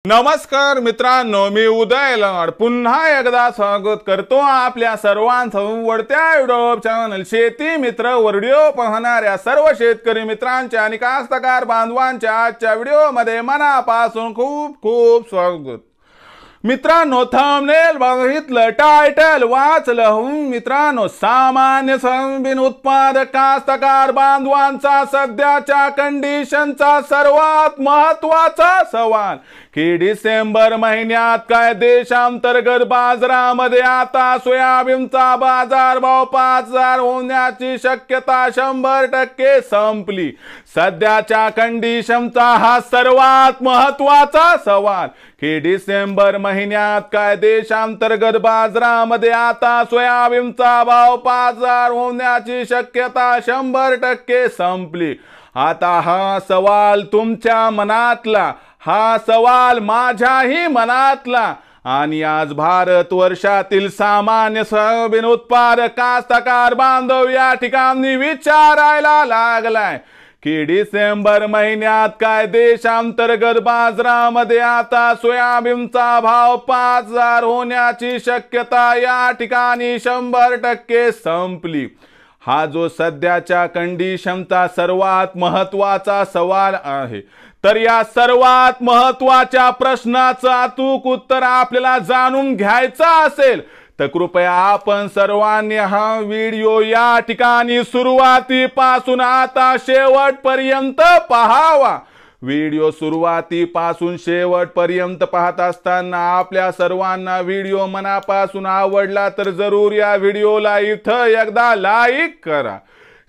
नमस्कार मित्रांनो, मी उदय लंड पुन्हा एकदा स्वागत करतो आपल्या सर्वांचं वडत्या युट्यूब चॅनल शेती मित्र व्हिडिओ पाहणाऱ्या सर्व शेतकरी मित्रांच्या आणि कास्तकार बांधवांच्या आजच्या व्हिडिओमध्ये मनापासून खूप खूप स्वागत। मित्रांनो, थंबनेल बघितलं, टायटल वाचलं, मित्रांनो सामान्य सोयाबीन उत्पादक कास्तकार बांधवांचा सध्याच्या कंडिशनचा सर्वात महत्त्वाचा सवाल की डिसेंबर महिन्यात काय देशांतर्गत बाजारामध्ये आता सोयाबीनचा बाजारभाव 5000 होण्याची शक्यता 100% संपली। सध्याच्या कंडिशनचा हा सर्वात महत्त्वाचा सवाल की डिसेंबर महिन्यात काय देशांतर्गत बाजारामध्ये आता सोयाबीनचा भाव 5000 होण्याची शक्यता 100% संपली। आता हा सवाल तुमच्या मनातला, हा सवाल माझ्याही मनातला आणि आज भारत वर्षातील सामान्य सोयाबीन उत्पादक कास्तकार बांधव या ठिकाणी विचारायला लागलाय की डिसेंबर महिन्यात काय देशांतर्गत बाजारामध्ये आता सोयाबीनचा भाव 5000 होण्याची शक्यता या ठिकाणी 100% संपली। हा जो सध्याच्या कंडिशनचा सर्वात महत्त्वाचा सवाल आहे, तर या सर्वात महत्त्वाच्या प्रश्नाचं अचूक उत्तर आपल्याला जाणून घ्यायचं असेल तर कृपया आपण सर्वांनी हा व्हिडिओ या ठिकाणी सुरुवातीपासून आता शेवटपर्यंत पाहावा। व्हिडिओ सुरुवातीपासून शेवटपर्यंत पाहत असताना आपल्या सर्वांना व्हिडिओ मनापासून आवडला तर जरूर या व्हिडिओला इथं एकदा लाईक करा।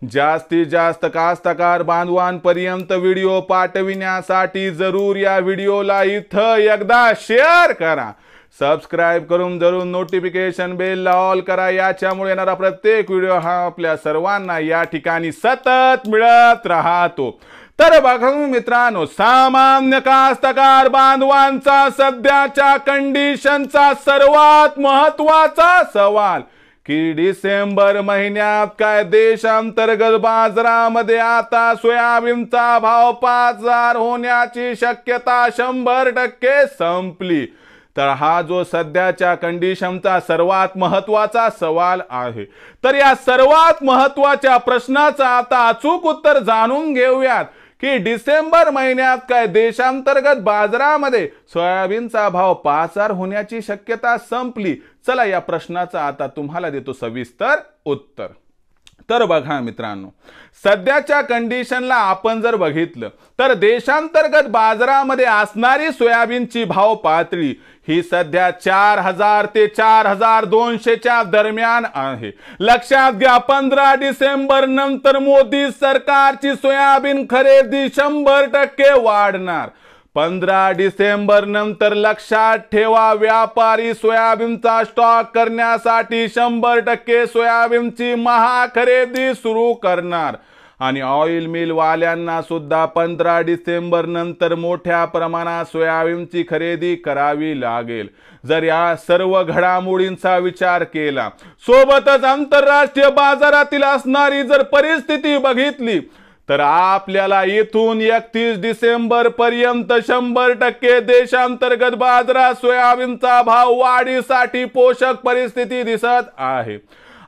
जास्तीत जास्त कास्तकार बांधवांपर्यंत व्हिडिओ पाठविण्यासाठी जरूर या व्हिडिओला इथं एकदा शेअर करा। सबस्क्राइब करून जरूर नोटिफिकेशन बेलला ऑल करा, याच्यामुळे येणारा प्रत्येक व्हिडिओ हा आपल्या सर्वांना या ठिकाणी सतत मिळत राहतो। तर बघा मित्रांनो, सामान्य कास्तकार बांधवांचा सध्याच्या कंडिशनचा सर्वात महत्त्वाचा सवाल की डिसेंबर महिन्यात काय देशांतर्गत बाजारामध्ये आता सोयाबीनचा भाव 5000 होण्याची शक्यता 100% संपली। तर हा जो सध्याच्या कंडिशनचा सर्वात महत्त्वाचा सवाल आहे, तर या सर्वात महत्त्वाच्या प्रश्नाचं आता अचूक उत्तर जाणून घेऊयात की डिसेंबर महिन्यात काय देशांतर्गत बाजारामध्ये सोयाबीनचा भाव 5000 होण्याची शक्यता संपली। चला या प्रश्नाचं आता तुम्हाला देतो सविस्तर उत्तर। तर बघा मित्रांनो, सध्याच्या कंडिशनला आपण जर बघितलं तर देशांतर्गत बाजारामध्ये असणारी सोयाबीनची भाव पातळी ही सध्या 4000 ते 4200 च्या दरम्यान आहे। लक्षात घ्या, 15 डिसेंबर नंतर मोदी सरकारची सोयाबीन खरेदी 100% वाढणार। 15 डिसेंबर नंतर लक्षात ठेवा, व्यापारी सोयाबीनचा स्टॉक करण्यासाठी 100% सोयाबीनची महाखरेदी सुरू करणार आणि ऑइल मिल वाल्यांना सुद्धा 15 डिसेंबर नंतर मोठ्या प्रमाणात सोयाबीनची खरेदी करावी लागेल। जर या सर्व घडामोडींचा विचार केला, सोबतच आंतरराष्ट्रीय बाजारातील असणारी जर परिस्थिती बघितली तर आपल्याला इथून 31 डिसेंबर पर्यंत 100% देशांतर्गत बाजारात सोयाबीनचा भाव वाढीसाठी पोषक परिस्थिती दिसत आहे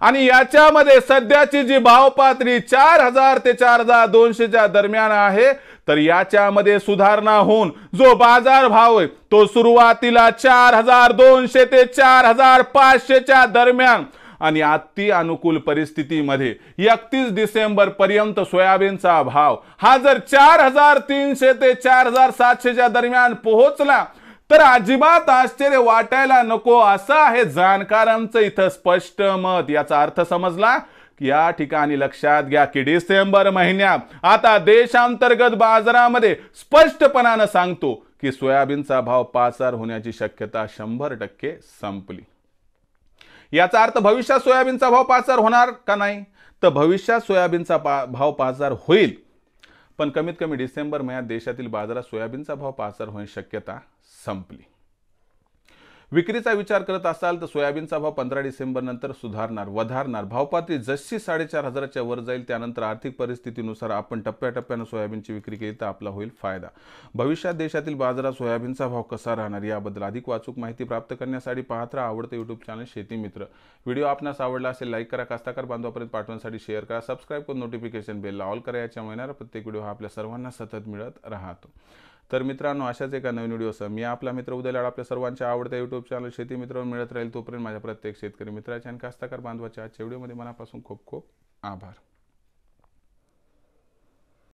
आणि याच्यामध्ये सध्याची जी भाव पातळी 4000 ते 4200 च्या दरम्यान आहे, तर याच्यामध्ये सुधारणा होऊन जो बाजार भाव आहे तो सुरुवातीला 4200 ते 4500 च्या दरम्यान आणि अति अनुकूल परिस्थितीमध्ये 31 डिसेंबर पर्यंत सोयाबीनचा भाव हा जर 4300 ते 4700 च्या दरम्यान पोहोचला तर अजिबात आश्चर्य वाटायला नको असं आहे जाणकारांचं इथं स्पष्ट मत। याचा अर्थ समजला की या ठिकाणी लक्षात घ्या की डिसेंबर महिन्यात आता देशांतर्गत बाजारामध्ये स्पष्टपणाने सांगतो की सोयाबीनचा भाव 5000 होण्याची शक्यता 100% संपली। याचा अर्थ भविष्यात सोयाबीनचा भाव 5000 होणार का नाही, तर भविष्यात सोयाबीनचा भाव 5000 होईल, पण कमीत कमी डिसेंबर महिन्यात देशातील बाजारात सोयाबीनचा भाव 5000 होण्याची शक्यता संपली। विक्रीचा विचार करत असाल तर सोयाबीनचा भाव 15 डिसेंबर नंतर सुधारणार, वधारणार. भावपातळी जशी 4,500च्या वर जाईल त्यानंतर आर्थिक परिस्थितीनुसार आपण टप्प्याटप्प्यानं सोयाबीनची विक्री केली तर आपला होईल फायदा. भविष्यात देशातील बाजारात सोयाबीनचा भाव कसा राहणार याबद्दल अधिक वाचूक माहिती प्राप्त करण्यासाठी पाहत राहा आवडतं यूट्यूब चॅनल शेती मित्र. व्हिडिओ आपणास आवडला असेल लाईक करा, कास्ताकार बांधवापर्यंत पाठवण्यासाठी शेअर करा, सबस्क्राईब करून नोटिफिकेशन बेलला ऑल करा. याच्या येणारा प्रत्येक व्हिडिओ हा आपल्या सर्वांना सतत मिळत राहतो. तर मित्रांनो, अशाच एका नवीन व्हिडिओसह मी आपला मित्र उदय लाड आपल्या सर्वांच्या आवडत्या यूट्यूब चॅनल शेती मित्रांवर मिळत राहील. तोपर्यंत माझ्या प्रत्येक शेतकरी मित्राच्या आणि कास्ताकार बांधवाच्या आजच्या व्हिडिओमध्ये मनापासून खूप खूप आभार.